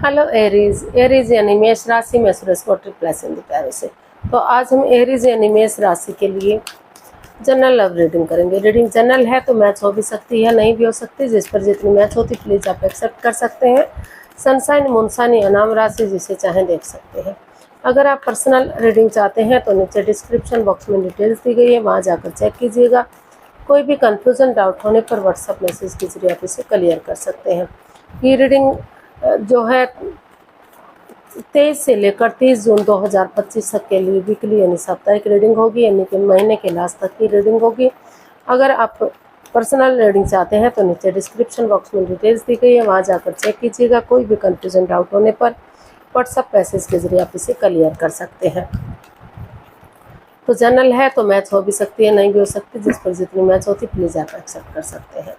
Hello Aries. Aries यानी मेष राशि में सूरज को ट्रिप्लस इन प्यारों से। तो आज हम एरीज यानी मेष राशि के लिए जनरल लव रीडिंग करेंगे। रीडिंग जनरल है तो मैच हो भी सकती है, नहीं भी हो सकती। जिस पर जितनी मैच होती प्लीज आप एक्सेप्ट कर सकते हैं। सनसाइन मूनसाइन या नाम राशि जिसे चाहें देख सकते हैं। अगर आप पर्सनल रीडिंग चाहते हैं तो नीचे डिस्क्रिप्शन बॉक्स में डिटेल्स दी गई है, वहाँ जाकर चेक कीजिएगा। कोई भी कंफ्यूजन डाउट होने पर व्हाट्सएप मैसेज के जरिए आप इसे क्लियर कर सकते हैं। ये रीडिंग जो है 23 से लेकर 30 जून 2025 तक के लिए वीकली यानी साप्ताहिक रीडिंग होगी, यानी कि महीने के लास्ट तक की रीडिंग होगी। अगर आप पर्सनल रीडिंग चाहते हैं तो नीचे डिस्क्रिप्शन बॉक्स में डिटेल्स दी गई है, वहाँ जाकर चेक कीजिएगा। कोई भी कंफ्यूजन डाउट होने पर व्हाट्सएप मैसेज के जरिए आप इसे क्लियर कर सकते हैं। तो जनरल है तो मैच हो भी सकती है, नहीं भी हो सकती। जिस पर जितनी मैच होती प्लीज़ आप एक्सेप्ट कर सकते हैं।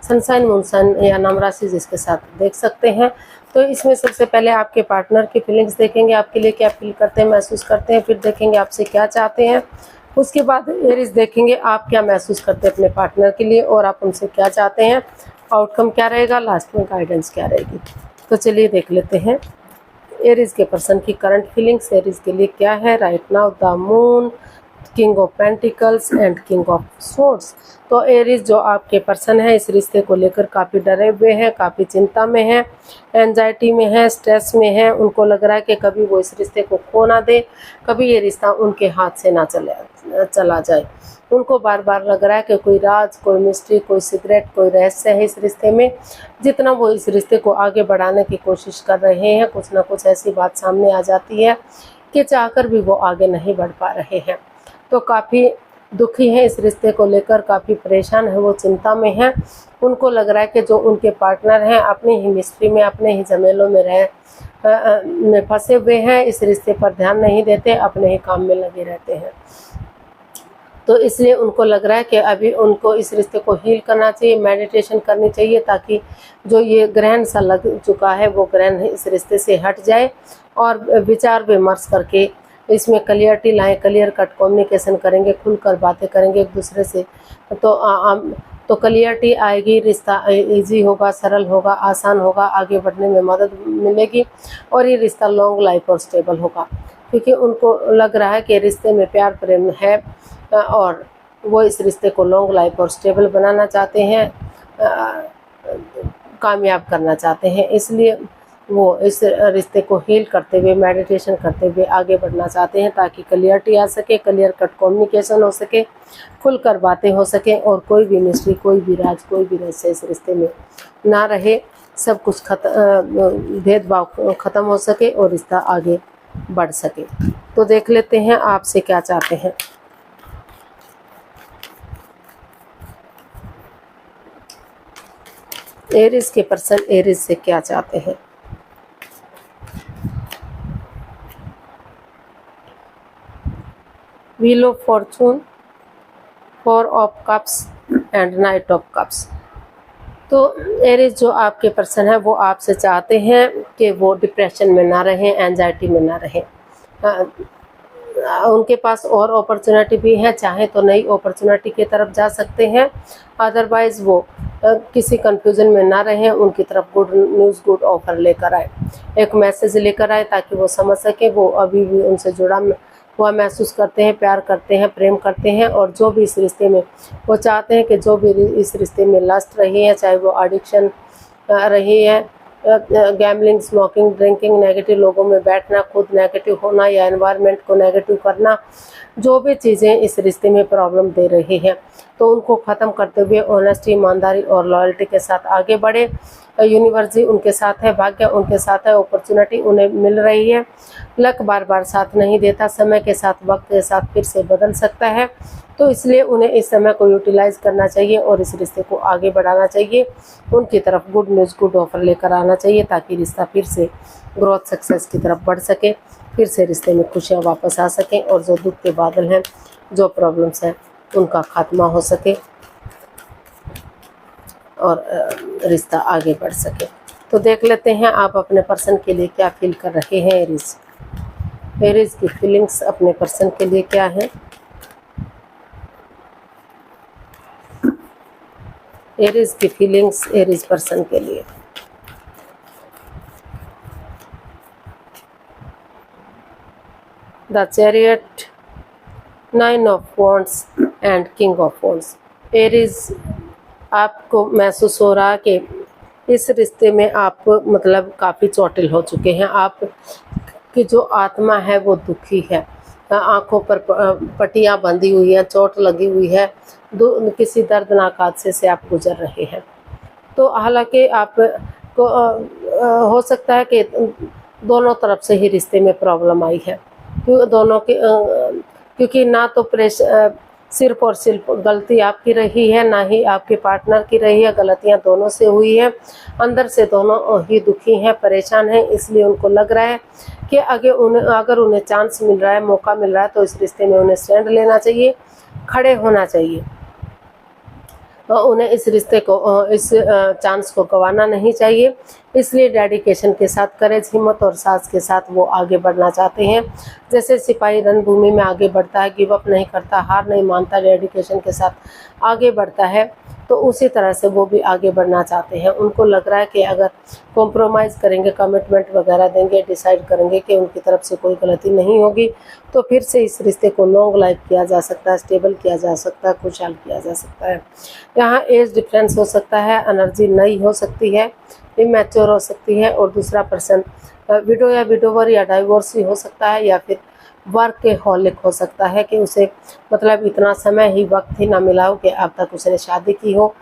सनसाइन मूनसाइन या नाम राशि जिसके साथ देख सकते हैं। तो इसमें सबसे पहले आपके पार्टनर की फीलिंग्स देखेंगे, आपके लिए क्या फील करते हैं, महसूस करते हैं। फिर देखेंगे आपसे क्या चाहते हैं। उसके बाद एरीज देखेंगे आप क्या महसूस करते हैं अपने पार्टनर के लिए और आप उनसे क्या चाहते हैं, आउटकम क्या रहेगा, लास्ट में गाइडेंस क्या रहेगी। तो चलिए देख लेते हैं एरीज के पर्सन की करंट फीलिंग्स एरीज के लिए क्या है। Right now the moon, king of pentacles and king of swords. तो एरीज जो आपके पर्सन है इस रिश्ते को लेकर काफ़ी डरे हुए हैं, काफ़ी चिंता में है, एंजाइटी में है, स्ट्रेस में है। उनको लग रहा है कि कभी वो इस रिश्ते को खो ना दे, कभी ये रिश्ता उनके हाथ से ना चला जाए। उनको बार बार लग रहा है कि कोई राज, कोई मिस्ट्री, कोई सीक्रेट, कोई रहस्य है इस रिश्ते में। जितना वो इस रिश्ते को आगे बढ़ाने की कोशिश कर रहे हैं, कुछ ना कुछ ऐसी बात सामने आ जाती है कि चाहकर भी वो आगे नहीं बढ़ पा रहे हैं। तो काफ़ी दुखी है इस रिश्ते को लेकर, काफ़ी परेशान है, वो चिंता में है। उनको लग रहा है कि जो उनके पार्टनर हैं अपनी ही मिस्ट्री में, अपने ही झमेलों में फंसे हुए हैं, इस रिश्ते पर ध्यान नहीं देते, अपने ही काम में लगे रहते हैं। तो इसलिए उनको लग रहा है कि अभी उनको इस रिश्ते को हील करना चाहिए, मेडिटेशन करनी चाहिए, ताकि जो ये ग्रहण सा लग चुका है वो ग्रहण इस रिश्ते से हट जाए और विचार विमर्श करके इसमें क्लियरिटी लाएं, क्लियर कट कम्युनिकेशन करेंगे, खुलकर बातें करेंगे एक दूसरे से। तो क्लियरिटी आएगी, रिश्ता इजी होगा, सरल होगा, आसान होगा, आगे बढ़ने में मदद मिलेगी और ये रिश्ता लॉन्ग लाइफ और स्टेबल होगा। क्योंकि उनको लग रहा है कि रिश्ते में प्यार प्रेम है और वो इस रिश्ते को लॉन्ग लाइफ और स्टेबल बनाना चाहते हैं, कामयाब करना चाहते हैं। इसलिए वो इस रिश्ते को हील करते हुए, मेडिटेशन करते हुए आगे बढ़ना चाहते हैं, ताकि क्लियरिटी आ सके, क्लियर कट कम्युनिकेशन हो सके, खुलकर बातें हो सके और कोई भी मिस्ट्री, कोई भी राज, कोई भी रहस्य इस रिश्ते में ना रहे। सब कुछ भेदभाव ख़त्म हो सके और रिश्ता आगे बढ़ सके। तो देख लेते हैं आपसे क्या चाहते हैं। एरीज के पर्सन एरीज से क्या चाहते हैं। Wheel of Fortune, four of cups and night of cups. तो एरीज जो आपके पर्सन है वो आपसे चाहते हैं कि वो डिप्रेशन में ना रहें, एंजाइटी में ना रहें। उनके पास और अपॉर्चुनिटी भी है, चाहे तो नई अपॉर्चुनिटी की तरफ जा सकते हैं, अदरवाइज़ वो किसी कंफ्यूजन में ना रहें। उनकी तरफ गुड न्यूज़, गुड ऑफर लेकर आए, एक मैसेज लेकर आए, ताकि वो समझ सके वो अभी भी उनसे जुड़ा हुआ महसूस करते हैं, प्यार करते हैं, प्रेम करते हैं। और जो भी इस रिश्ते में वो चाहते हैं कि जो भी इस रिश्ते में लस्ट रही है, चाहे वो एडिक्शन रही है, गैम्बलिंग, स्मोकिंग, ड्रिंकिंग, नेगेटिव लोगों में बैठना, खुद नेगेटिव होना या एनवायरनमेंट को नेगेटिव करना, जो भी चीज़ें इस रिश्ते में प्रॉब्लम दे रही हैं, तो उनको ख़त्म करते हुए ऑनेस्टी, ईमानदारी और लॉयल्टी के साथ आगे बढ़े। यूनिवर्स जी उनके साथ है, भाग्य उनके साथ है, अपॉर्चुनिटी उन्हें मिल रही है। लक बार बार साथ नहीं देता, समय के साथ, वक्त के साथ फिर से बदल सकता है। तो इसलिए उन्हें इस समय को यूटिलाइज करना चाहिए और इस रिश्ते को आगे बढ़ाना चाहिए। उनकी तरफ गुड न्यूज़, गुड ऑफर लेकर आना चाहिए, ताकि रिश्ता फिर से ग्रोथ, सक्सेस की तरफ बढ़ सके, फिर से रिश्ते में खुशियाँ वापस आ सकें और जो दुख के बादल हैं, जो प्रॉब्लम्स हैं, उनका खात्मा हो सके और रिश्ता आगे बढ़ सके। तो देख लेते हैं आप अपने पर्सन के लिए क्या फील कर रहे हैं। एरीज की फीलिंग्स अपने पर्सन के लिए क्या है। एरीज की फीलिंग्स एरीज पर्सन के लिए। The chariot, 9 of wands and king of wands. Aries, आपको महसूस हो रहा कि इस रिश्ते में आप मतलब काफ़ी चोटिल हो चुके हैं। आप की जो आत्मा है वो दुखी है, आंखों पर पट्टियाँ बंधी हुई हैं, चोट लगी हुई है, किसी दर्दनाक हादसे से आप गुजर रहे हैं। तो हालांकि आप को हो सकता है कि दोनों तरफ से ही रिश्ते में प्रॉब्लम आई है, क्योंकि ना तो सिर्फ और सिर्फ गलती आपकी रही है, ना ही आपके पार्टनर की रही है, गलतियां दोनों से हुई है। अंदर से दोनों ही दुखी हैं, परेशान हैं, इसलिए उनको लग रहा है कि अगर उन्हें चांस मिल रहा है, मौका मिल रहा है, तो इस रिश्ते में उन्हें स्टैंड लेना चाहिए, खड़े होना चाहिए। उन्हें इस रिश्ते को, इस चांस को गंवाना नहीं चाहिए। इसलिए डेडिकेशन के साथ, करेज, हिम्मत और साहस के साथ वो आगे बढ़ना चाहते हैं। जैसे सिपाही रणभूमि में आगे बढ़ता है, गिव अप नहीं करता, हार नहीं मानता, डेडिकेशन के साथ आगे बढ़ता है, तो उसी तरह से वो भी आगे बढ़ना चाहते हैं। उनको लग रहा है कि अगर कॉम्प्रोमाइज़ करेंगे, कमिटमेंट वगैरह देंगे, डिसाइड करेंगे कि उनकी तरफ से कोई गलती नहीं होगी, तो फिर से इस रिश्ते को लॉन्ग लाइफ किया जा सकता है, स्टेबल किया जा सकता है, खुशहाल किया जा सकता है। यहाँ एज डिफरेंस हो सकता है, एनर्जी नई हो सकती है, इमैच्योर हो सकती है, और दूसरा पर्सन विडो या विडोवर या डाइवोर्सी हो सकता है, या फिर वर्कहॉलिक हो सकता है कि उसे मतलब इतना समय ही, वक्त ही ना मिला हो कि अब तक उसने शादी की हो।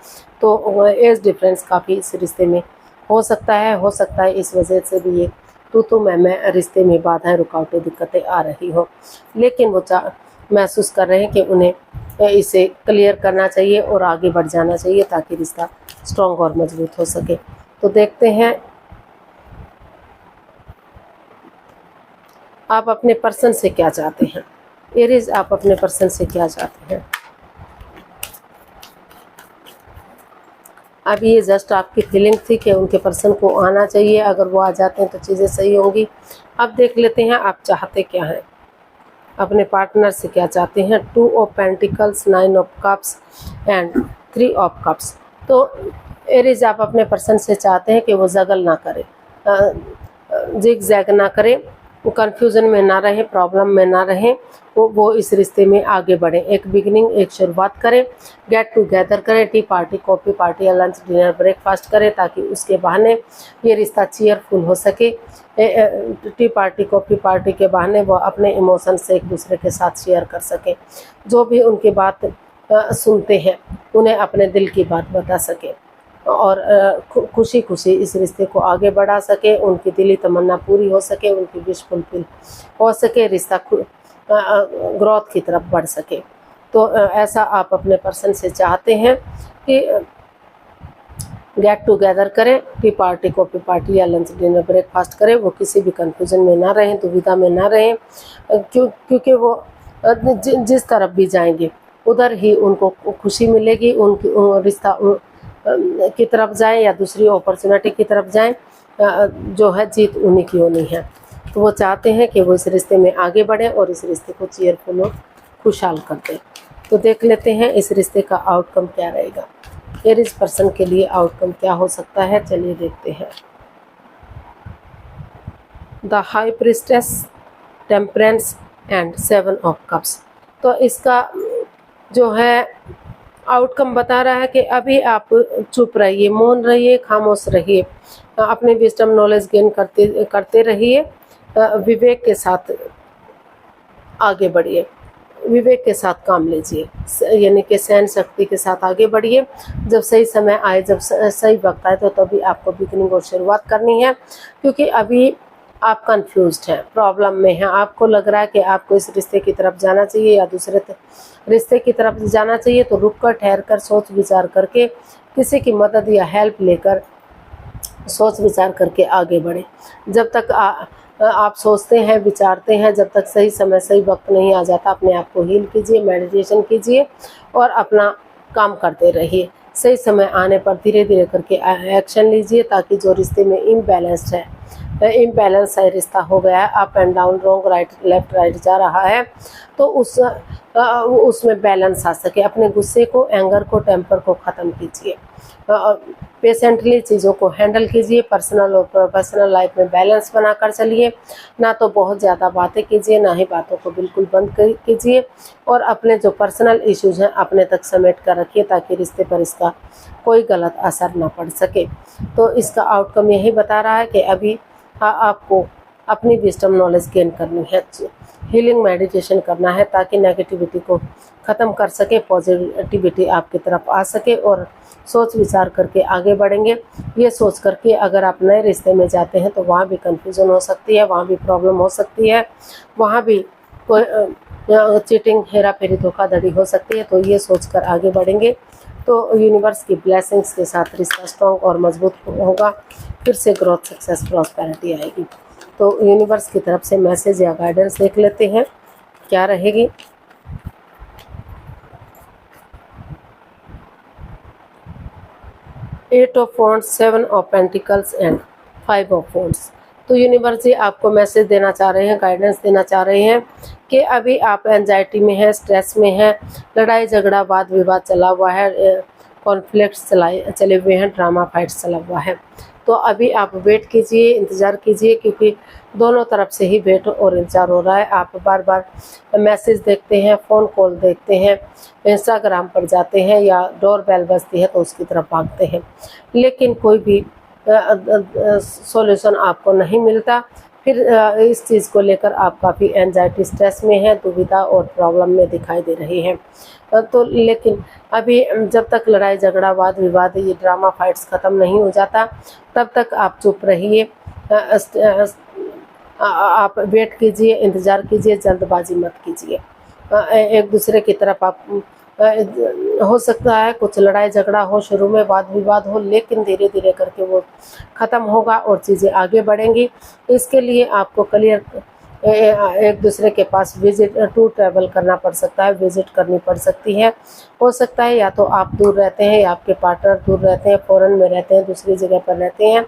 तो एज डिफरेंस काफ़ी इस रिश्ते में हो सकता है इस वजह से भी ये तू मैं रिश्ते में बाधाएं, रुकावटें, दिक्कतें आ रही हो। लेकिन वो महसूस कर रहे हैं कि उन्हें इसे क्लियर करना चाहिए और आगे बढ़ जाना चाहिए, ताकि रिश्ता स्ट्रॉन्ग और मजबूत हो सके। तो देखते हैं आप अपने पर्सन से क्या चाहते हैं। एरीज, आप अपने पर्सन से क्या चाहते हैं। अब ये जस्ट आपकी फीलिंग थी कि उनके पर्सन को आना चाहिए, अगर वो आ जाते हैं तो चीज़ें सही होंगी। अब देख लेते हैं आप चाहते क्या हैं, अपने पार्टनर से क्या चाहते हैं। 2 of pentacles, 9 of cups and 3 of cups. तो एरीज, आप अपने पर्सन से चाहते हैं कि वो जगल ना करे, जिग जैग ना करे, कंफ्यूजन में ना रहे, प्रॉब्लम में ना रहे, वो इस रिश्ते में आगे बढ़े, एक बिगिनिंग, एक शुरुआत करें, गेट टुगेदर करें, टी पार्टी, कॉफ़ी पार्टी या लंच, डिनर, ब्रेकफास्ट करें, ताकि उसके बहाने ये रिश्ता चीयरफुल हो सके। टी पार्टी, कॉफ़ी पार्टी के बहाने वो अपने इमोशंस से एक दूसरे के साथ शेयर कर सके, जो भी उनकी बात सुनते हैं उन्हें अपने दिल की बात बता सके, और खुशी खुशी इस रिश्ते को आगे बढ़ा सके, उनकी दिली तमन्ना पूरी हो सके, उनकी विश फुलफिल हो सके, रिश्ता ग्रोथ की तरफ बढ़ सके। तो ऐसा आप अपने पर्सन से चाहते हैं कि गेट टुगेदर करें, टी पार्टी, कॉफ़ी पार्टी या लंच, डिनर, ब्रेकफास्ट करें, वो किसी भी कंफ्यूजन में ना रहें, दुविधा में ना रहें, क्योंकि वो जिस तरफ भी जाएंगे उधर ही उनको खुशी मिलेगी। उनकी रिश्ता की तरफ जाएं या दूसरी अपॉर्चुनिटी की तरफ जाएं, जो है जीत उन्हीं की होनी है। तो वो चाहते हैं कि वो इस रिश्ते में आगे बढ़ें और इस रिश्ते को चीयरफुल और खुशहाल कर दें। तो देख लेते हैं इस रिश्ते का आउटकम क्या रहेगा, एरीज पर्सन के लिए आउटकम क्या हो सकता है। चलिए देखते हैं। The high priestess, temperance and 7 of cups. तो इसका जो है आउटकम बता रहा है कि अभी आप चुप रहिए, मौन रहिए, खामोश रहिए, अपने विजडम नॉलेज गेन करते रहिए, विवेक के साथ आगे बढ़िए, विवेक के साथ काम लीजिए, यानी कि सहन शक्ति के साथ आगे बढ़िए। जब सही समय आए, जब सही वक्त आए, तो तभी आपको बिगिनिंग और शुरुआत करनी है, क्योंकि अभी आप कंफ्यूज्ड हैं, प्रॉब्लम में हैं। आपको लग रहा है कि आपको इस रिश्ते की तरफ जाना चाहिए या दूसरे रिश्ते की तरफ जाना चाहिए, तो रुक कर, ठहर कर, सोच विचार करके, किसी की मदद या हेल्प लेकर सोच विचार करके आगे बढ़े। जब तक आप सोचते हैं, विचारते हैं, जब तक सही समय, सही वक्त नहीं आ जाता, अपने आप को हील कीजिए, मेडिटेशन कीजिए और अपना काम करते रहिए। सही समय आने पर धीरे धीरे करके एक्शन लीजिए, ताकि जो रिश्ते में इम्बैलेंस्ड है इम्बैलेंस है, रिश्ता हो गया है, up and down, wrong right, left right जा रहा है, तो उसमें बैलेंस आ सके। अपने गुस्से को, एंगर को, टेम्पर को ख़त्म कीजिए, पेशेंटली चीज़ों को हैंडल कीजिए, पर्सनल और प्रोफेशनल लाइफ में बैलेंस बनाकर चलिए। ना तो बहुत ज़्यादा बातें कीजिए, ना ही बातों को बिल्कुल बंद कीजिए, और अपने जो पर्सनल इश्यूज हैं अपने तक समेट कर रखिए, ताकि रिश्ते पर इसका कोई गलत असर ना पड़ सके। तो इसका आउटकम यही बता रहा है कि अभी आपको अपनी विजडम नॉलेज गेन करनी है, हीलिंग मेडिटेशन करना है, ताकि नेगेटिविटी को ख़त्म कर सके, पॉजिटिविटी आपकी तरफ आ सके, और सोच विचार करके आगे बढ़ेंगे। ये सोच करके अगर आप नए रिश्ते में जाते हैं तो वहाँ भी कन्फ्यूज़न हो सकती है, वहाँ भी प्रॉब्लम हो सकती है, वहाँ भी कोई चीटिंग, हेरा फेरी, धोखाधड़ी हो सकती है। तो ये सोचकर आगे बढ़ेंगे तो यूनिवर्स की ब्लेसिंग्स के साथ रिश्ता स्ट्रॉन्ग और मजबूत होगा, फिर से ग्रोथ, सक्सेस, प्रॉस्पेरिटी आएगी। तो यूनिवर्स की तरफ से मैसेज या गाइडेंस देख लेते हैं क्या रहेगी। Eight of wands, 7 of pentacles and 5 of wands. तो यूनिवर्स जी आपको मैसेज देना चाह रहे हैं, गाइडेंस देना चाह रहे हैं कि अभी आप एंजाइटी में हैं, स्ट्रेस में हैं, लड़ाई झगड़ा, वाद विवाद चला हुआ है, कॉन्फ्लिक्ट्स चले हुए हैं, ड्रामा फाइट्स चला हुआ है। तो अभी आप वेट कीजिए, इंतज़ार कीजिए, क्योंकि दोनों तरफ से ही वेट और इंतज़ार हो रहा है। आप बार बार मैसेज देखते हैं, फ़ोन कॉल देखते हैं, इंस्टाग्राम पर जाते हैं, या डोर बेल बजती है तो उसकी तरफ भागते हैं, लेकिन कोई भी सॉल्यूशन आपको नहीं मिलता। फिर इस चीज़ को लेकर आप काफ़ी एंजाइटी, स्ट्रेस में हैं, दुविधा और प्रॉब्लम में दिखाई दे रही हैं। तो लेकिन अभी जब तक लड़ाई झगड़ा, वाद विवाद, ये ड्रामा फाइट्स ख़त्म नहीं हो जाता, तब तक आप चुप रहिए, आप वेट कीजिए, इंतज़ार कीजिए, जल्दबाजी मत कीजिए। एक दूसरे की तरफ आप हो सकता है कुछ लड़ाई झगड़ा हो, शुरू में वाद विवाद हो, लेकिन धीरे धीरे करके वो ख़त्म होगा और चीज़ें आगे बढ़ेंगी। इसके लिए आपको क्लियर एक दूसरे के पास विजिट, टू ट्रैवल करना पड़ सकता है, विजिट करनी पड़ सकती है। हो सकता है या तो आप दूर रहते हैं, या आपके पार्टनर दूर रहते हैं, फॉरेन में रहते हैं, दूसरी जगह पर रहते हैं,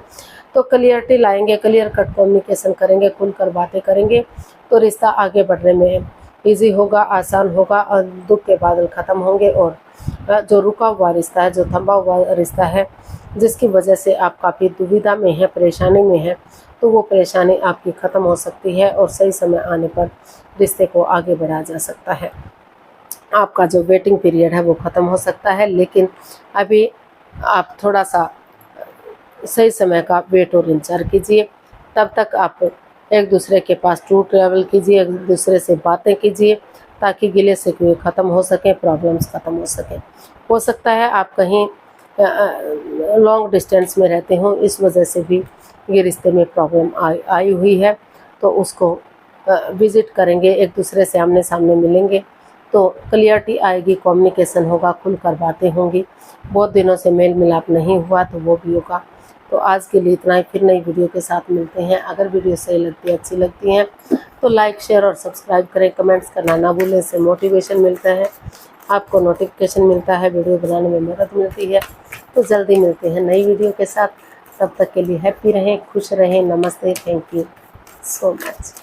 तो क्लियरिटी लाएंगे, क्लियर कट कम्युनिकेशन करेंगे, खुलकर बातें करेंगे, तो रिश्ता आगे बढ़ने में ईजी होगा, आसान होगा, और दुख के बादल ख़त्म होंगे, और जो रुका हुआ रिश्ता है, जो थमा हुआ रिश्ता है, जिसकी वजह से आप काफ़ी दुविधा में हैं, परेशानी में हैं, तो वो परेशानी आपकी ख़त्म हो सकती है, और सही समय आने पर रिश्ते को आगे बढ़ाया जा सकता है। आपका जो वेटिंग पीरियड है वो ख़त्म हो सकता है, लेकिन अभी आप थोड़ा सा सही समय का वेट और इंतजार कीजिए। तब तक आप एक दूसरे के पास टू ट्रैवल कीजिए, एक दूसरे से बातें कीजिए, ताकि गिले शिकवे ख़त्म हो सकें, प्रॉब्लम्स ख़त्म हो सकें। हो सकता है आप कहीं लॉन्ग डिस्टेंस में रहते हों, इस वजह से भी ये रिश्ते में प्रॉब्लम आई हुई है, तो उसको विज़िट करेंगे, एक दूसरे से आमने सामने मिलेंगे, तो क्लियरिटी आएगी, कम्युनिकेशन होगा, खुलकर बातें होंगी। बहुत दिनों से मेल मिलाप नहीं हुआ तो वो भी होगा। तो आज के लिए इतना ही, फिर नई वीडियो के साथ मिलते हैं। अगर वीडियो सही लगती है, अच्छी लगती है, तो लाइक, शेयर और सब्सक्राइब करें, कमेंट्स करना ना भूलें, इससे मोटिवेशन मिलता है, आपको नोटिफिकेशन मिलता है, वीडियो बनाने में मदद मिलती है। तो जल्दी मिलते हैं नई वीडियो के साथ, तब तक के लिए हैप्पी रहें, खुश रहें। नमस्ते, थैंक यू सो मच।